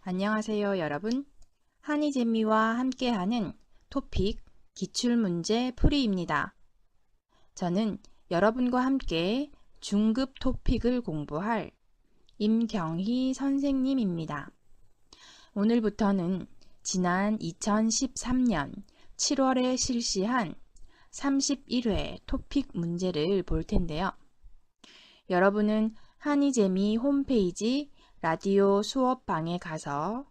안녕하세요, 여러분. 한이재미와 함께하는 토픽 기출문제 풀이입니다. 저는 여러분과 함께 중급 토픽을 공부할 임경희 선생님입니다. 오늘부터는 지난 2013년 7월에 실시한 31회 토픽 문제를 볼 텐데요. 여러분은 한이재미 홈페이지 라디오 수업방에 가서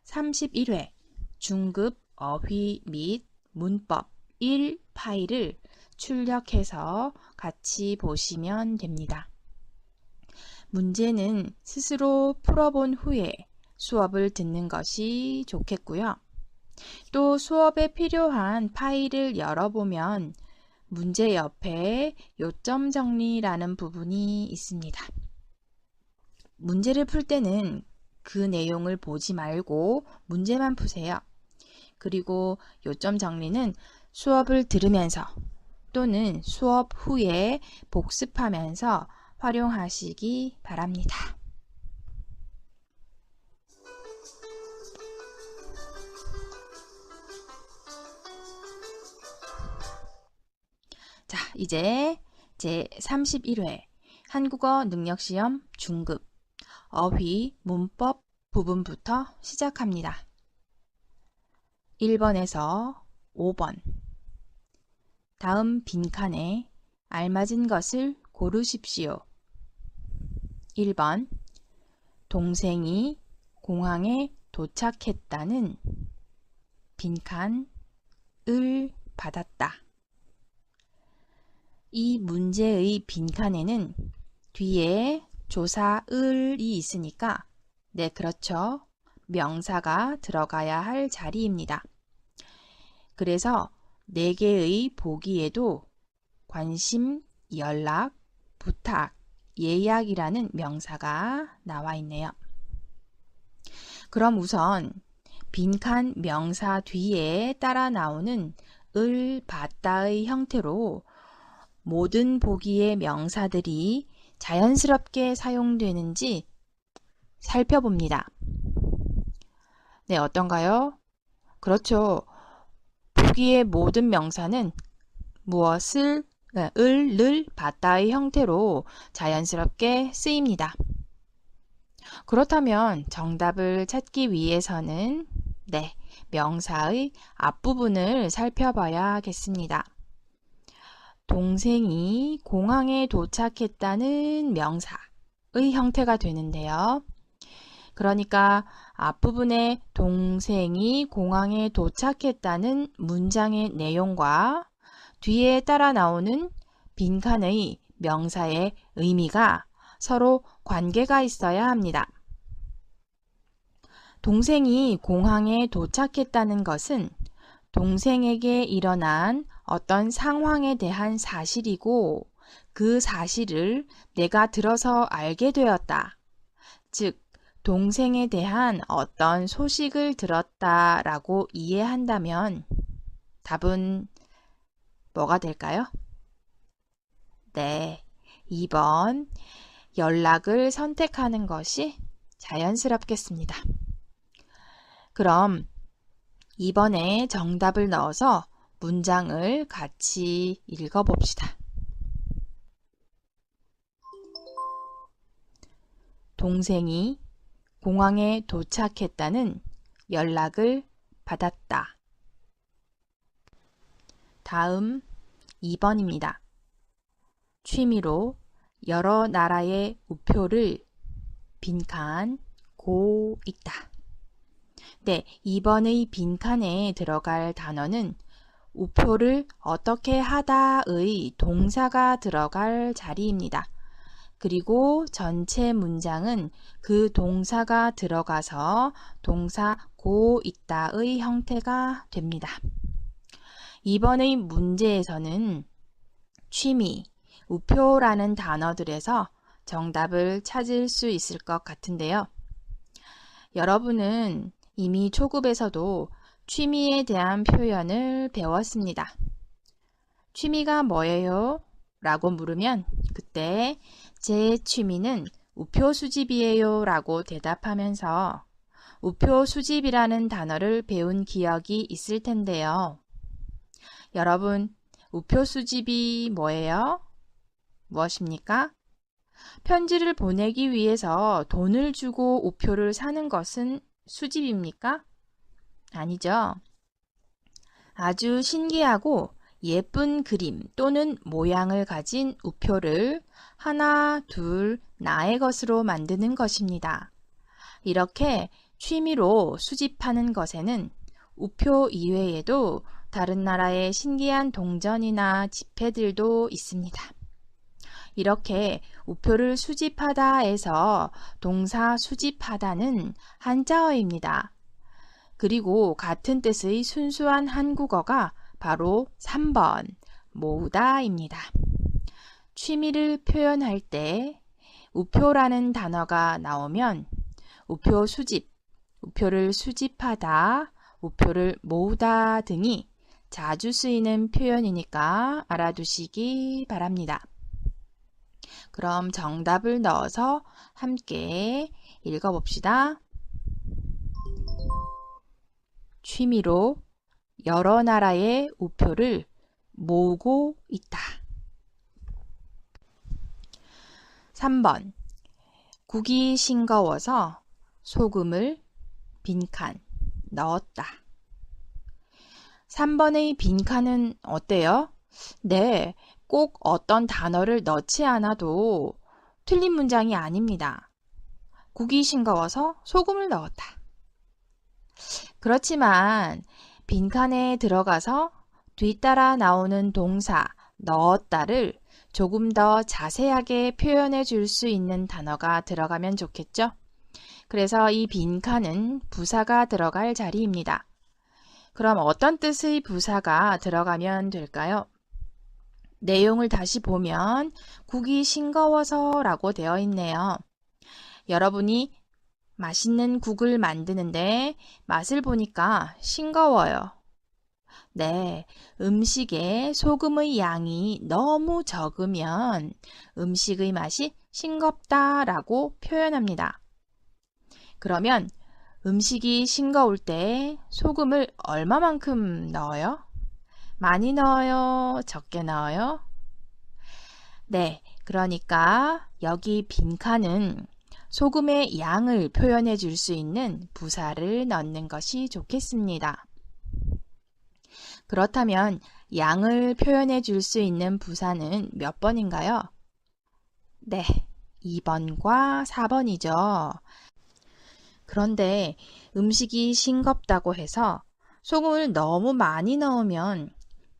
31회 중급 어휘 및 문법 1 파일을 출력해서 같이 보시면 됩니다. 문제는 스스로 풀어본 후에 수업을 듣는 것이 좋겠고요. 또 수업에 필요한 파일을 열어보면 문제 옆에 요점 정리라는 부분이 있습니다. 문제를 풀 때는 그 내용을 보지 말고 문제만 푸세요. 그리고 요점 정리는 수업을 들으면서 또는 수업 후에 복습하면서 활용하시기 바랍니다. 자, 이제 제 31회 한국어 능력시험 중급 어휘, 문법 부분부터 시작합니다. 1번에서 5번. 다음 빈칸에 알맞은 것을 고르십시오. 1번. 동생이 공항에 도착했다는 빈칸 을 받았다. 이 문제의 빈칸에는 뒤에 조사을이 있으니까 네, 그렇죠. 명사가 들어가야 할 자리입니다. 그래서 4개의 보기에도 관심, 연락, 부탁, 예약이라는 명사가 나와 있네요. 그럼 우선 빈칸 명사 뒤에 따라 나오는 을 받다의 형태로 모든 보기의 명사들이 자연스럽게 사용되는지 살펴봅니다. 네, 어떤가요? 그렇죠. 보기의 모든 명사는 무엇을, 을, 받다의 형태로 자연스럽게 쓰입니다. 그렇다면 정답을 찾기 위해서는 네, 명사의 앞부분을 살펴봐야겠습니다. 동생이 공항에 도착했다는 명사의 형태가 되는데요. 그러니까 앞부분에 동생이 공항에 도착했다는 문장의 내용과 뒤에 따라 나오는 빈칸의 명사의 의미가 서로 관계가 있어야 합니다. 동생이 공항에 도착했다는 것은 동생에게 일어난 어떤 상황에 대한 사실이고 그 사실을 내가 들어서 알게 되었다. 즉, 동생에 대한 어떤 소식을 들었다라고 이해한다면 답은 뭐가 될까요? 네, 2번 연락을 선택하는 것이 자연스럽겠습니다. 그럼 2번에 정답을 넣어서 문장을 같이 읽어봅시다. 동생이 공항에 도착했다는 연락을 받았다. 다음 2번입니다. 취미로 여러 나라의 우표를 빈칸 고 있다. 네, 2번의 빈칸에 들어갈 단어는 우표를 어떻게 하다의 동사가 들어갈 자리입니다. 그리고 전체 문장은 그 동사가 들어가서 동사 고 있다의 형태가 됩니다. 이번의 문제에서는 취미, 우표라는 단어들에서 정답을 찾을 수 있을 것 같은데요. 여러분은 이미 초급에서도 취미에 대한 표현을 배웠습니다. 취미가 뭐예요? 라고 물으면 그때 제 취미는 우표 수집이에요 라고 대답하면서 우표 수집이라는 단어를 배운 기억이 있을 텐데요. 여러분, 우표 수집이 뭐예요? 무엇입니까? 편지를 보내기 위해서 돈을 주고 우표를 사는 것은 수집입니까? 아니죠. 아주 신기하고 예쁜 그림 또는 모양을 가진 우표를 하나, 둘, 나의 것으로 만드는 것입니다. 이렇게 취미로 수집하는 것에는 우표 이외에도 다른 나라의 신기한 동전이나 지폐들도 있습니다. 이렇게 우표를 수집하다에서 동사 수집하다는 한자어입니다. 그리고 같은 뜻의 순수한 한국어가 바로 3번 모으다입니다. 취미를 표현할 때 우표라는 단어가 나오면 우표 수집, 우표를 수집하다, 우표를 모으다 등이 자주 쓰이는 표현이니까 알아두시기 바랍니다. 그럼 정답을 넣어서 함께 읽어봅시다. 취미로 여러 나라의 우표를 모으고 있다. 3번 국이 싱거워서 소금을 빈칸 넣었다. 3번의 빈칸은 어때요? 네, 꼭 어떤 단어를 넣지 않아도 틀린 문장이 아닙니다. 국이 싱거워서 소금을 넣었다. 그렇지만 빈칸에 들어가서 뒤따라 나오는 동사 넣었다를 조금 더 자세하게 표현해 줄 수 있는 단어가 들어가면 좋겠죠? 그래서 이 빈칸은 부사가 들어갈 자리입니다. 그럼 어떤 뜻의 부사가 들어가면 될까요? 내용을 다시 보면 국이 싱거워서 라고 되어 있네요. 여러분이 맛있는 국을 만드는데 맛을 보니까 싱거워요. 네, 음식에 소금의 양이 너무 적으면 음식의 맛이 싱겁다라고 표현합니다. 그러면 음식이 싱거울 때 소금을 얼마만큼 넣어요? 많이 넣어요? 적게 넣어요? 네, 그러니까 여기 빈칸은 소금의 양을 표현해 줄 수 있는 부사를 넣는 것이 좋겠습니다. 그렇다면 양을 표현해 줄 수 있는 부사는 몇 번인가요? 네, 2번과 4번이죠. 그런데 음식이 싱겁다고 해서 소금을 너무 많이 넣으면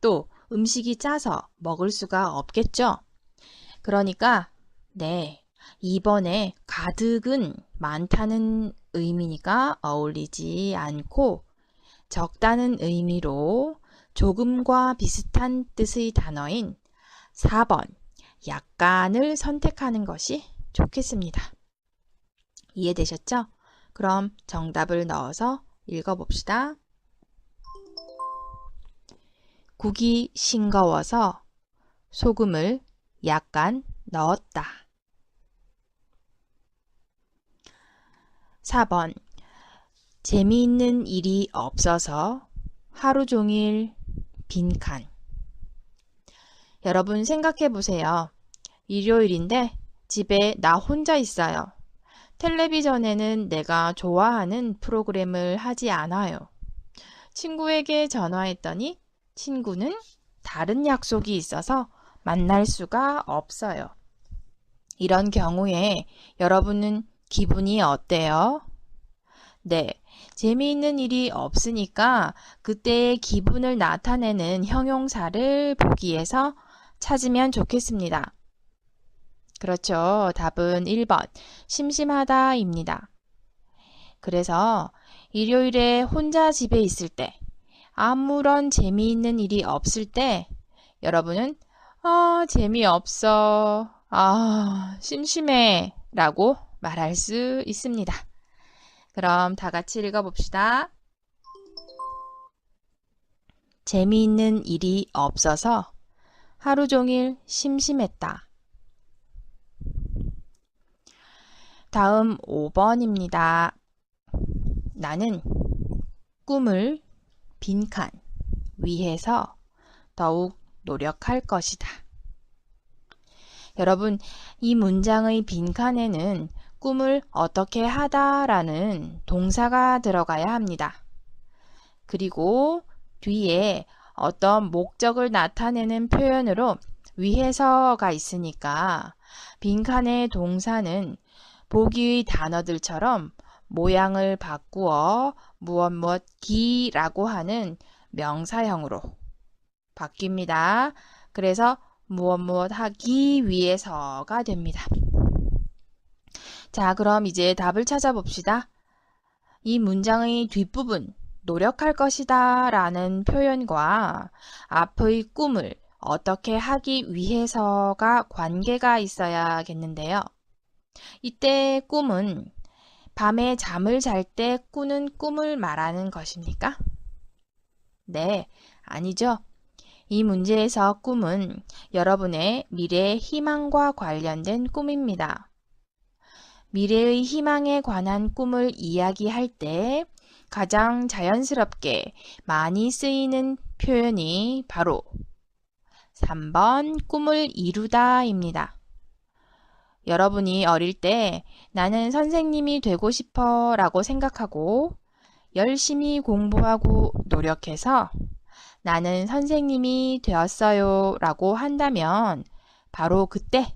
또 음식이 짜서 먹을 수가 없겠죠? 그러니까 네, 2번에 가득은 많다는 의미니까 어울리지 않고 적다는 의미로 조금과 비슷한 뜻의 단어인 4번 약간을 선택하는 것이 좋겠습니다. 이해되셨죠? 그럼 정답을 넣어서 읽어봅시다. 국이 싱거워서 소금을 약간 넣었다. 4번 재미있는 일이 없어서 하루 종일 빈칸. 여러분 생각해 보세요. 일요일인데 집에 나 혼자 있어요. 텔레비전에는 내가 좋아하는 프로그램을 하지 않아요. 친구에게 전화했더니 친구는 다른 약속이 있어서 만날 수가 없어요. 이런 경우에 여러분은 기분이 어때요? 네, 재미있는 일이 없으니까 그때의 기분을 나타내는 형용사를 보기에서 찾으면 좋겠습니다. 그렇죠. 답은 1번, 심심하다입니다. 그래서 일요일에 혼자 집에 있을 때, 아무런 재미있는 일이 없을 때 여러분은 재미없어, 심심해 라고 말할 수 있습니다. 그럼 다 같이 읽어봅시다. 재미있는 일이 없어서 하루 종일 심심했다. 다음 5번입니다. 나는 꿈을 빈칸 위해서 더욱 노력할 것이다. 여러분, 이 문장의 빈칸에는 꿈을 어떻게 하다라는 동사가 들어가야 합니다. 그리고 뒤에 어떤 목적을 나타내는 표현으로 위해서가 있으니까 빈칸의 동사는 보기의 단어들처럼 모양을 바꾸어 무엇 무엇 기라고 하는 명사형으로 바뀝니다. 그래서 무엇 무엇 하기 위해서가 됩니다. 자, 그럼 이제 답을 찾아봅시다. 이 문장의 뒷부분 노력할 것이다 라는 표현과 앞의 꿈을 어떻게 하기 위해서가 관계가 있어야겠는데요. 이때 꿈은 밤에 잠을 잘 때 꾸는 꿈을 말하는 것입니까? 네, 아니죠. 이 문제에서 꿈은 여러분의 미래의 희망과 관련된 꿈입니다. 미래의 희망에 관한 꿈을 이야기할 때 가장 자연스럽게 많이 쓰이는 표현이 바로 3번 꿈을 이루다입니다. 여러분이 어릴 때 나는 선생님이 되고 싶어 라고 생각하고 열심히 공부하고 노력해서 나는 선생님이 되었어요 라고 한다면 바로 그때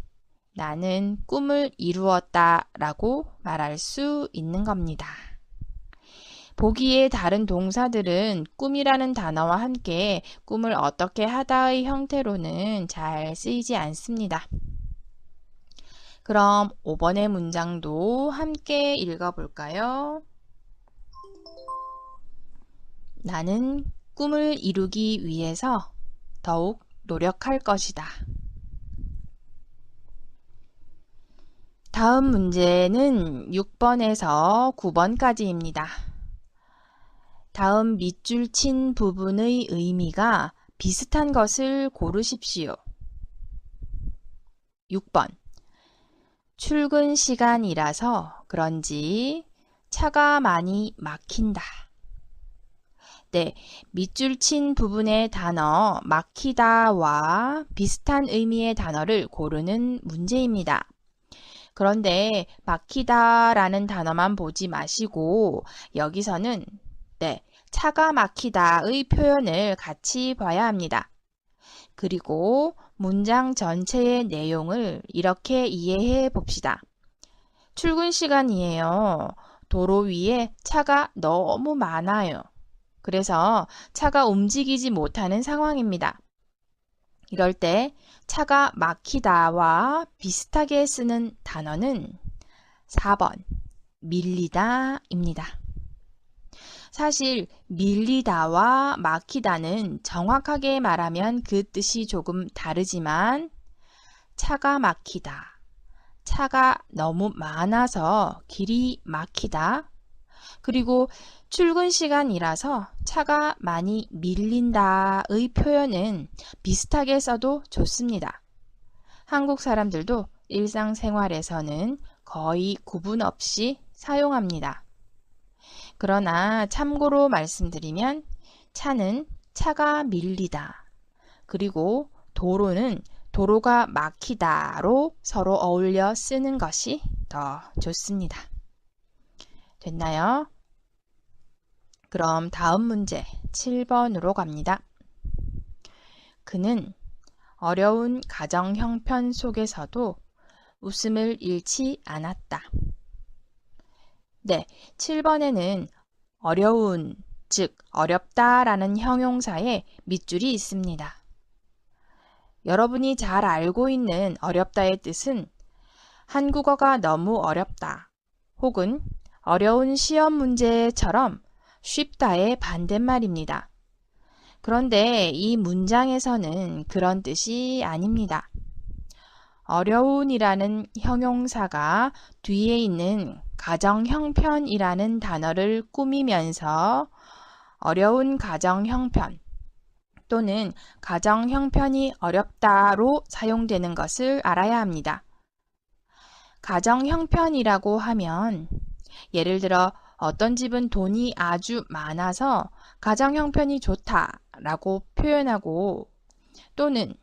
나는 꿈을 이루었다 라고 말할 수 있는 겁니다. 보기에 다른 동사들은 꿈이라는 단어와 함께 꿈을 어떻게 하다의 형태로는 잘 쓰이지 않습니다. 그럼 5번의 문장도 함께 읽어볼까요? 나는 꿈을 이루기 위해서 더욱 노력할 것이다. 다음 문제는 6번에서 9번까지입니다. 다음 밑줄 친 부분의 의미가 비슷한 것을 고르십시오. 6번. 출근 시간이라서 그런지 차가 많이 막힌다. 네, 밑줄 친 부분의 단어 막히다와 비슷한 의미의 단어를 고르는 문제입니다. 그런데 막히다라는 단어만 보지 마시고 여기서는 네, 차가 막히다의 표현을 같이 봐야 합니다. 그리고 문장 전체의 내용을 이렇게 이해해 봅시다. 출근 시간이에요. 도로 위에 차가 너무 많아요. 그래서 차가 움직이지 못하는 상황입니다. 이럴 때 차가 막히다와 비슷하게 쓰는 단어는 4번 밀리다입니다. 사실 밀리다와 막히다는 정확하게 말하면 그 뜻이 조금 다르지만 차가 막히다, 차가 너무 많아서 길이 막히다, 그리고 출근 시간이라서 차가 많이 밀린다의 표현은 비슷하게 써도 좋습니다. 한국 사람들도 일상생활에서는 거의 구분 없이 사용합니다. 그러나 참고로 말씀드리면 차는 차가 밀리다, 그리고 도로는 도로가 막히다로 서로 어울려 쓰는 것이 더 좋습니다. 됐나요? 그럼 다음 문제 7번으로 갑니다. 그는 어려운 가정 형편 속에서도 웃음을 잃지 않았다. 네, 7번에는 어려운, 즉 어렵다라는 형용사에 밑줄이 있습니다. 여러분이 잘 알고 있는 어렵다의 뜻은 한국어가 너무 어렵다, 혹은 어려운 시험 문제처럼 쉽다의 반대말입니다. 그런데 이 문장에서는 그런 뜻이 아닙니다. 어려운이라는 형용사가 뒤에 있는 가정 형편이라는 단어를 꾸미면서 어려운 가정 형편 또는 가정 형편이 어렵다로 사용되는 것을 알아야 합니다. 가정 형편이라고 하면 예를 들어 어떤 집은 돈이 아주 많아서 가정 형편이 좋다라고 표현하고 또는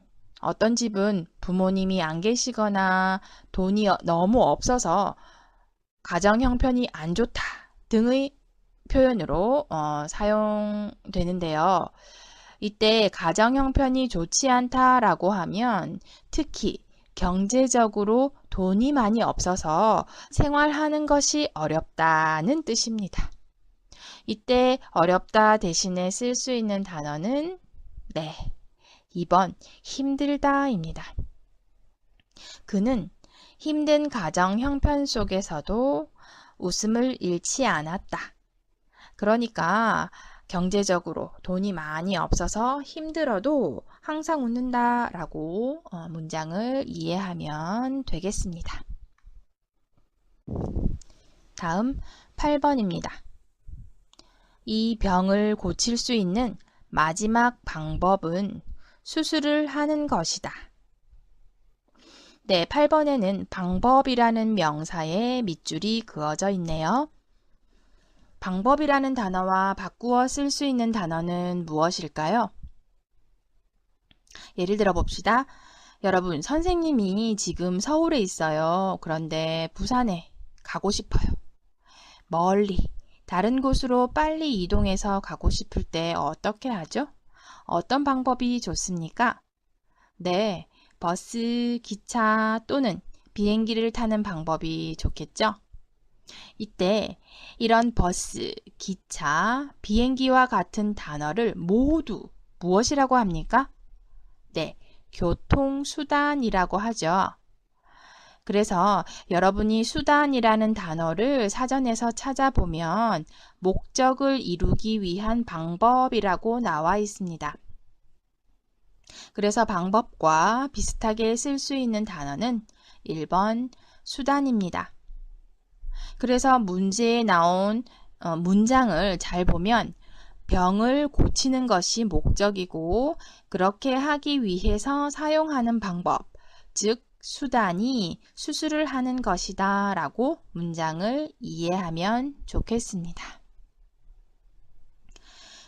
어떤 집은 부모님이 안 계시거나 돈이 너무 없어서 가정 형편이 안 좋다 등의 표현으로 사용되는데요. 이때 가정 형편이 좋지 않다라고 하면 특히 경제적으로 돈이 많이 없어서 생활하는 것이 어렵다는 뜻입니다. 이때 어렵다 대신에 쓸 수 있는 단어는 2번 힘들다입니다. 그는 힘든 가정 형편 속에서도 웃음을 잃지 않았다. 그러니까 경제적으로 돈이 많이 없어서 힘들어도 항상 웃는다 라고 문장을 이해하면 되겠습니다. 다음 8번입니다. 이 병을 고칠 수 있는 마지막 방법은 수술을 하는 것이다. 8번에는 방법이라는 명사에 밑줄이 그어져 있네요. 방법이라는 단어와 바꾸어 쓸 수 있는 단어는 무엇일까요? 예를 들어 봅시다. 여러분, 선생님이 지금 서울에 있어요. 그런데 부산에 가고 싶어요. 멀리, 다른 곳으로 빨리 이동해서 가고 싶을 때 어떻게 하죠? 어떤 방법이 좋습니까? 버스, 기차 또는 비행기를 타는 방법이 좋겠죠? 이때 이런 버스, 기차, 비행기와 같은 단어를 모두 무엇이라고 합니까? 교통수단이라고 하죠. 그래서 여러분이 수단이라는 단어를 사전에서 찾아보면 목적을 이루기 위한 방법이라고 나와 있습니다. 그래서 방법과 비슷하게 쓸 수 있는 단어는 1번 수단입니다. 그래서 문제에 나온 문장을 잘 보면 병을 고치는 것이 목적이고 그렇게 하기 위해서 사용하는 방법, 즉 수단이 수술을 하는 것이다 라고 문장을 이해하면 좋겠습니다.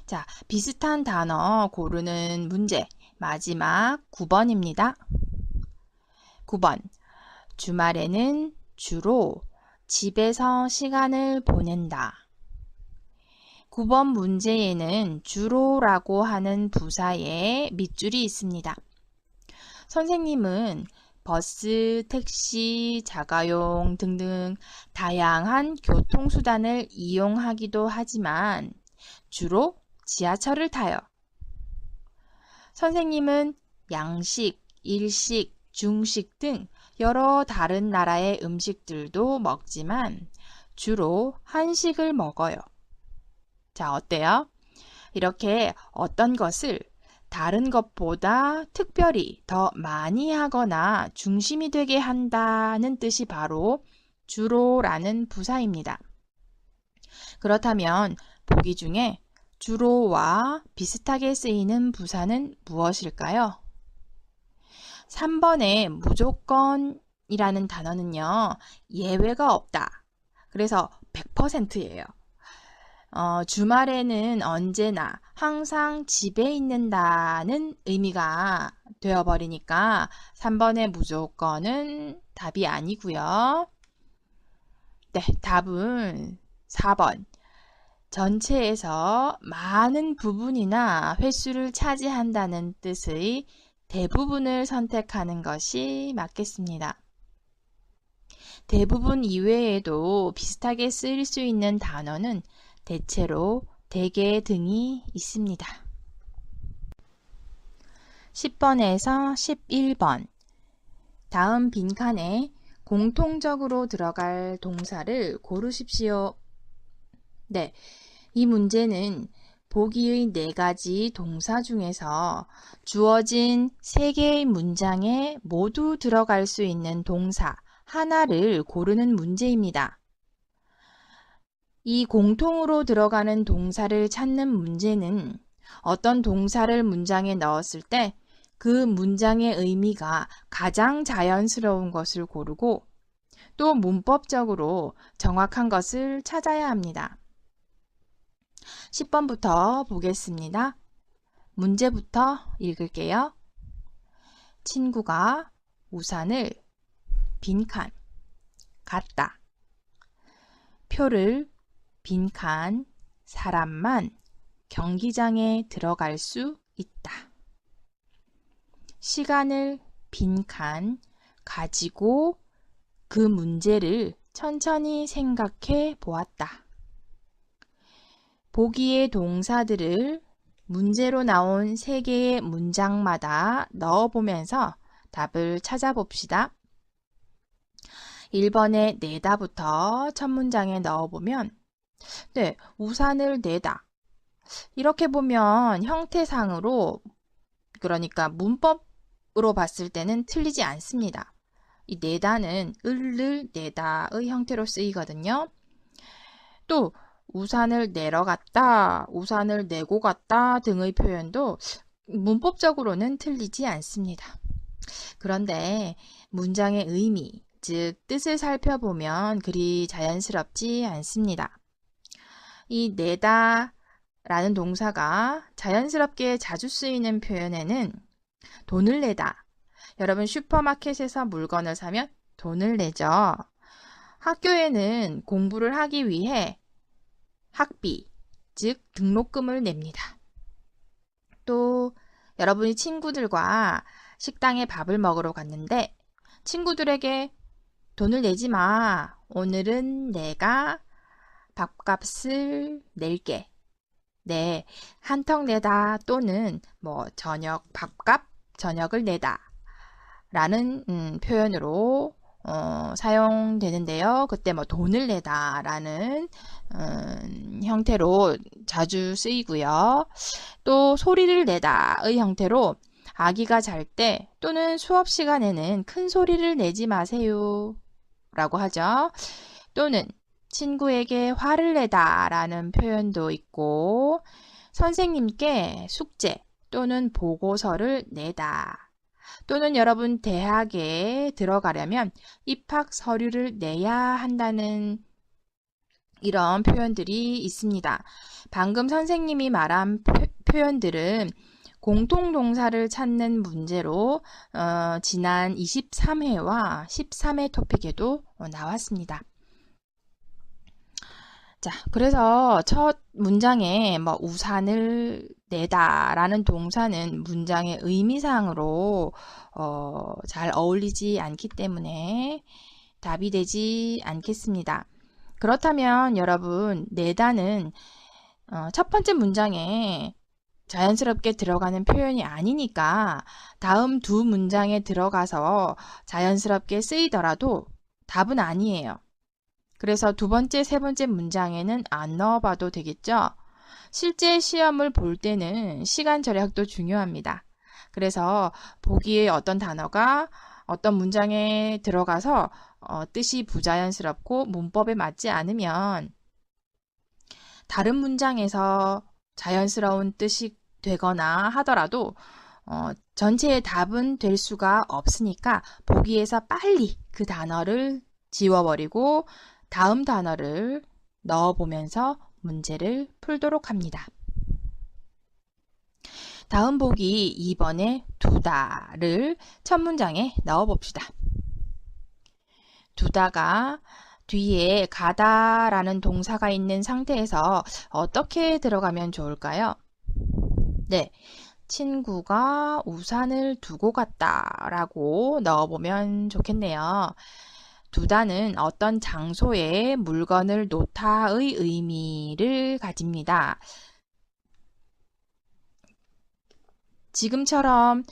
자, 비슷한 단어 고르는 문제 마지막 9번입니다. 9번 주말에는 주로 집에서 시간을 보낸다. 9번 문제에는 주로라고 하는 부사에 밑줄이 있습니다. 선생님은 버스, 택시, 자가용 등등 다양한 교통수단을 이용하기도 하지만 주로 지하철을 타요. 선생님은 양식, 일식, 중식 등 여러 다른 나라의 음식들도 먹지만 주로 한식을 먹어요. 자, 어때요? 이렇게 어떤 것을 다른 것보다 특별히 더 많이 하거나 중심이 되게 한다는 뜻이 바로 주로라는 부사입니다. 그렇다면 보기 중에 주로와 비슷하게 쓰이는 부사는 무엇일까요? 3번의 무조건이라는 단어는요, 예외가 없다. 그래서 100%예요. 주말에는 언제나 항상 집에 있는다는 의미가 되어버리니까 3번의 무조건은 답이 아니고요. 답은 4번. 전체에서 많은 부분이나 횟수를 차지한다는 뜻의 대부분을 선택하는 것이 맞겠습니다. 대부분 이외에도 비슷하게 쓰일 수 있는 단어는 대체로, 대개 등이 있습니다. 10번에서 11번 다음 빈칸에 공통적으로 들어갈 동사를 고르십시오. 이 문제는 보기의 4가지 동사 중에서 주어진 3개의 문장에 모두 들어갈 수 있는 동사 하나를 고르는 문제입니다. 이 공통으로 들어가는 동사를 찾는 문제는 어떤 동사를 문장에 넣었을 때 그 문장의 의미가 가장 자연스러운 것을 고르고 또 문법적으로 정확한 것을 찾아야 합니다. 10번부터 보겠습니다. 문제부터 읽을게요. 친구가 우산을 빈칸 갔다. 표를 빈칸 사람만 경기장에 들어갈 수 있다. 시간을 빈칸 가지고 그 문제를 천천히 생각해 보았다. 보기의 동사들을 문제로 나온 3개의 문장마다 넣어보면서 답을 찾아봅시다. 1번의 내다부터 첫 문장에 넣어보면 네, 우산을 내다. 이렇게 보면 형태상으로 그러니까 문법으로 봤을 때는 틀리지 않습니다. 이 내다는 을을 내다의 형태로 쓰이거든요. 또 우산을 내러 갔다, 우산을 내고 갔다 등의 표현도 문법적으로는 틀리지 않습니다. 그런데 문장의 의미, 즉 뜻을 살펴보면 그리 자연스럽지 않습니다. 이 내다 라는 동사가 자연스럽게 자주 쓰이는 표현에는 돈을 내다. 여러분 슈퍼마켓에서 물건을 사면 돈을 내죠. 학교에는 공부를 하기 위해 학비, 즉 등록금을 냅니다. 또 여러분이 친구들과 식당에 밥을 먹으러 갔는데 친구들에게 돈을 내지 마. 오늘은 내가 밥값을 낼게. 네, 한턱 내다 또는 저녁 밥값, 저녁을 내다 라는 표현으로 사용되는데요. 그때 돈을 내다 라는 형태로 자주 쓰이고요. 또 소리를 내다의 형태로 아기가 잘 때 또는 수업 시간에는 큰 소리를 내지 마세요 라고 하죠. 또는 친구에게 화를 내다 라는 표현도 있고 선생님께 숙제 또는 보고서를 내다 또는 여러분 대학에 들어가려면 입학 서류를 내야 한다는 이런 표현들이 있습니다. 방금 선생님이 말한 표현들은 공통동사를 찾는 문제로 지난 23회와 13회 토픽에도 나왔습니다. 자, 그래서 첫 문장에 우산을 내다 라는 동사는 문장의 의미상으로 잘 어울리지 않기 때문에 답이 되지 않겠습니다. 그렇다면 여러분 내다는 첫 번째 문장에 자연스럽게 들어가는 표현이 아니니까 다음 두 문장에 들어가서 자연스럽게 쓰이더라도 답은 아니에요. 그래서 두 번째, 세 번째 문장에는 안 넣어봐도 되겠죠? 실제 시험을 볼 때는 시간 절약도 중요합니다. 그래서 보기에 어떤 단어가 어떤 문장에 들어가서 뜻이 부자연스럽고 문법에 맞지 않으면 다른 문장에서 자연스러운 뜻이 되거나 하더라도 전체의 답은 될 수가 없으니까 보기에서 빨리 그 단어를 지워버리고 다음 단어를 넣어보면서 문제를 풀도록 합니다. 다음 보기 2번의 두다를 첫 문장에 넣어봅시다. 두다가 뒤에 가다라는 동사가 있는 상태에서 어떻게 들어가면 좋을까요? 네, 친구가 우산을 두고 갔다라고 넣어보면 좋겠네요. 두다는 어떤 장소에 물건을 놓다의 의미를 가집니다. 지금처럼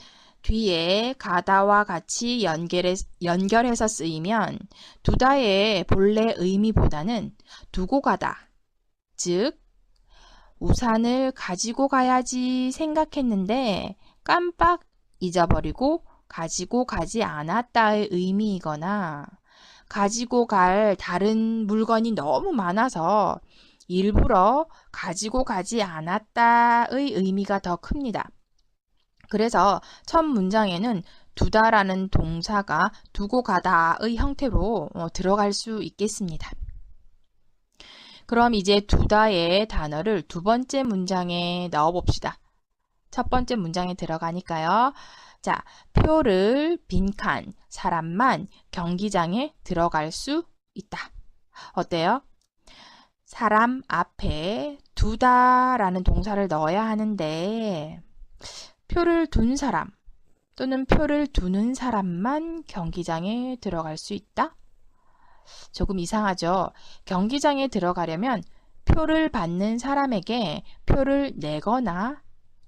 뒤에 가다와 같이 연결해서 쓰이면 두다의 본래 의미보다는 두고 가다, 즉 우산을 가지고 가야지 생각했는데 깜빡 잊어버리고 가지고 가지 않았다의 의미이거나 가지고 갈 다른 물건이 너무 많아서 일부러 가지고 가지 않았다의 의미가 더 큽니다. 그래서 첫 문장에는 두다라는 동사가 두고 가다의 형태로 들어갈 수 있겠습니다. 그럼 이제 두다의 단어를 두 번째 문장에 넣어 봅시다. 첫 번째 문장에 들어가니까요. 자, 표를 빈칸 사람만 경기장에 들어갈 수 있다. 어때요? 사람 앞에 두다라는 동사를 넣어야 하는데 표를 둔 사람 또는 표를 두는 사람만 경기장에 들어갈 수 있다? 조금 이상하죠? 경기장에 들어가려면 표를 받는 사람에게 표를 내거나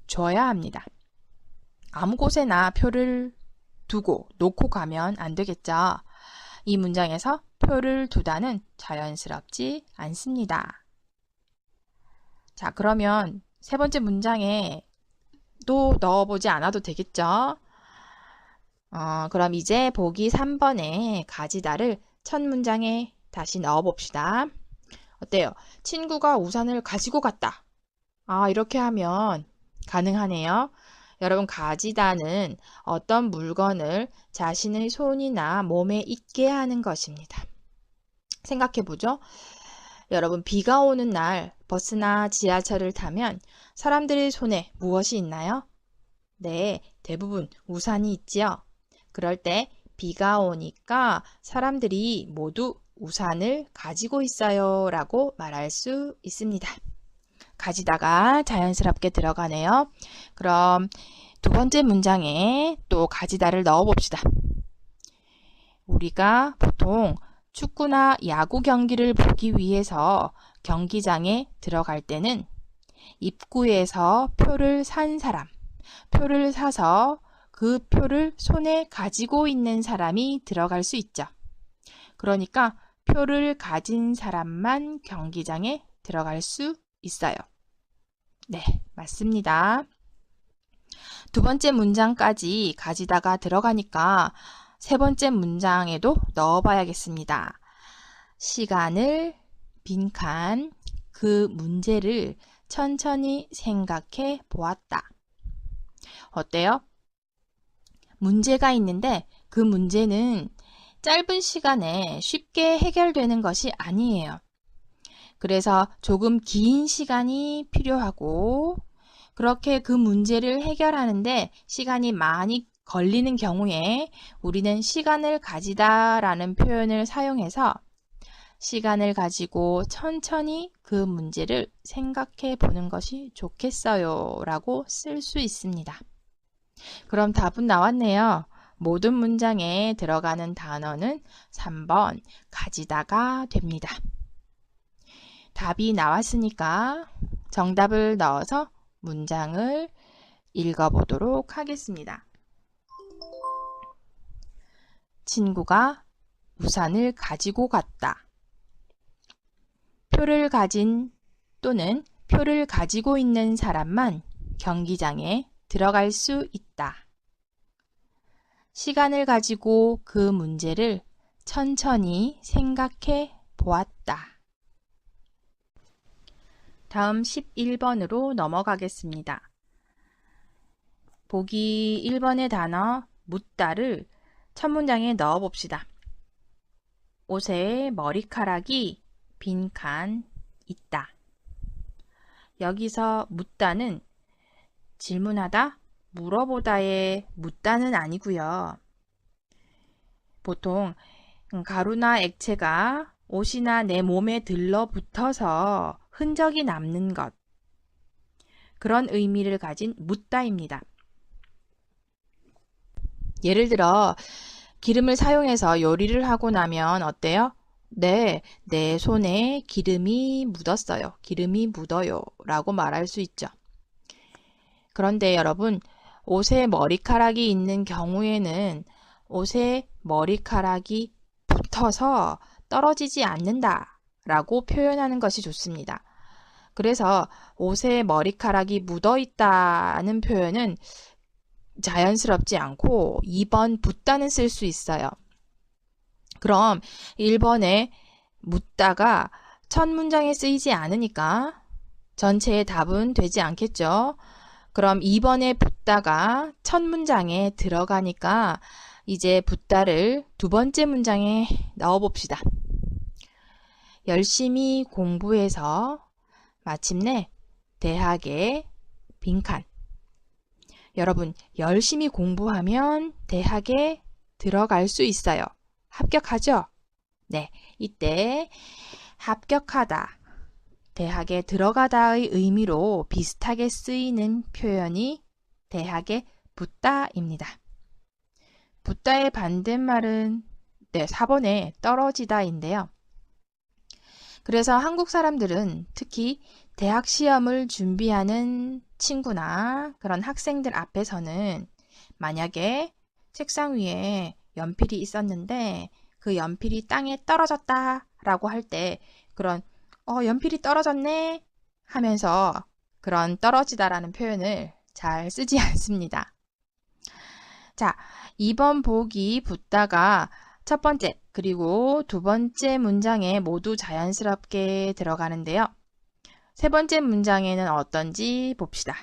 줘야 합니다. 아무 곳에나 표를 두고 놓고 가면 안 되겠죠? 이 문장에서 표를 두다는 자연스럽지 않습니다. 자, 그러면 세 번째 문장에 또 넣어보지 않아도 되겠죠? 그럼 이제 보기 3번에 가지다를 첫 문장에 다시 넣어봅시다. 어때요? 친구가 우산을 가지고 갔다. 이렇게 하면 가능하네요. 여러분, 가지다는 어떤 물건을 자신의 손이나 몸에 있게 하는 것입니다. 생각해보죠. 여러분, 비가 오는 날 버스나 지하철을 타면 사람들의 손에 무엇이 있나요? 네, 대부분 우산이 있지요. 그럴 때 비가 오니까 사람들이 모두 우산을 가지고 있어요 라고 말할 수 있습니다. 가지다가 자연스럽게 들어가네요. 그럼 두 번째 문장에 또 가지다를 넣어 봅시다. 우리가 보통 축구나 야구 경기를 보기 위해서 경기장에 들어갈 때는 입구에서 표를 산 사람, 표를 사서 그 표를 손에 가지고 있는 사람이 들어갈 수 있죠. 그러니까 표를 가진 사람만 경기장에 들어갈 수 있어요. 네, 맞습니다. 두 번째 문장까지 가지다가 들어가니까 세 번째 문장에도 넣어봐야겠습니다. 시간을 빈칸 그 문제를 천천히 생각해 보았다. 어때요? 문제가 있는데 그 문제는 짧은 시간에 쉽게 해결되는 것이 아니에요. 그래서 조금 긴 시간이 필요하고 그렇게 그 문제를 해결하는데 시간이 많이 걸리는 경우에 우리는 시간을 가지다 라는 표현을 사용해서 시간을 가지고 천천히 그 문제를 생각해 보는 것이 좋겠어요 라고 쓸 수 있습니다. 그럼 답은 나왔네요. 모든 문장에 들어가는 단어는 3번 가지다가 됩니다. 답이 나왔으니까 정답을 넣어서 문장을 읽어보도록 하겠습니다. 친구가 우산을 가지고 갔다. 표를 가진 또는 표를 가지고 있는 사람만 경기장에 들어갈 수 있다. 시간을 가지고 그 문제를 천천히 생각해 보았다. 다음 11번으로 넘어가겠습니다. 보기 1번의 단어 묻다를 첫 문장에 넣어 봅시다. 옷에 머리카락이 빈칸 있다. 여기서 묻다는 질문하다, 물어보다의 묻다는 아니고요. 보통 가루나 액체가 옷이나 내 몸에 들러붙어서 흔적이 남는 것, 그런 의미를 가진 묻다입니다. 예를 들어 기름을 사용해서 요리를 하고 나면 어때요? 네, 내 손에 기름이 묻었어요. 기름이 묻어요 라고 말할 수 있죠. 그런데 여러분, 옷에 머리카락이 있는 경우에는 옷에 머리카락이 붙어서 떨어지지 않는다 라고 표현하는 것이 좋습니다. 그래서 옷에 머리카락이 묻어 있다는 표현은 자연스럽지 않고 2번 붙다는 쓸 수 있어요. 그럼 1번에 묻다가 첫 문장에 쓰이지 않으니까 전체의 답은 되지 않겠죠. 그럼 2번에 붙다가 첫 문장에 들어가니까 이제 붙다를 두 번째 문장에 넣어 봅시다. 열심히 공부해서 마침내 대학에 빈칸. 여러분, 열심히 공부하면 대학에 들어갈 수 있어요. 합격하죠? 네, 이때 합격하다, 대학에 들어가다의 의미로 비슷하게 쓰이는 표현이 대학에 붙다입니다. 붙다의 반대말은 4번에 떨어지다인데요. 그래서 한국 사람들은 특히 대학 시험을 준비하는 친구나 그런 학생들 앞에서는 만약에 책상 위에 연필이 있었는데 그 연필이 땅에 떨어졌다 라고 할 때 그런 연필이 떨어졌네 하면서 그런 떨어지다라는 표현을 잘 쓰지 않습니다. 자, 2번 보기 붙다가 첫 번째 그리고 두 번째 문장에 모두 자연스럽게 들어가는데요. 세 번째 문장에는 어떤지 봅시다.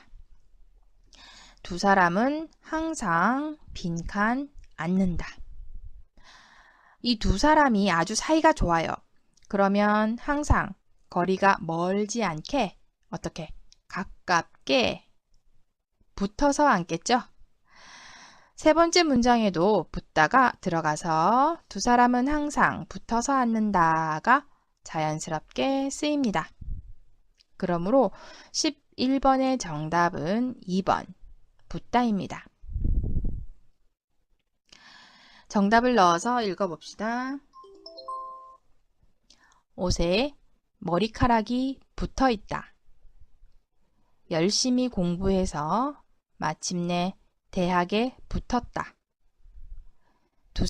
두 사람은 항상 빈칸 앉는다. 이 두 사람이 아주 사이가 좋아요. 그러면 항상 거리가 멀지 않게 어떻게 가깝게 붙어서 앉겠죠? 세 번째 문장에도 붙다가 들어가서 두 사람은 항상 붙어서 앉는다가 자연스럽게 쓰입니다. 그러므로 11번의 정답은 2번 붙다입니다. 정답을 넣어서 읽어봅시다. 옷에 머리카락이 붙어 있다. 열심히 공부해서 마침내 대학에 붙었다.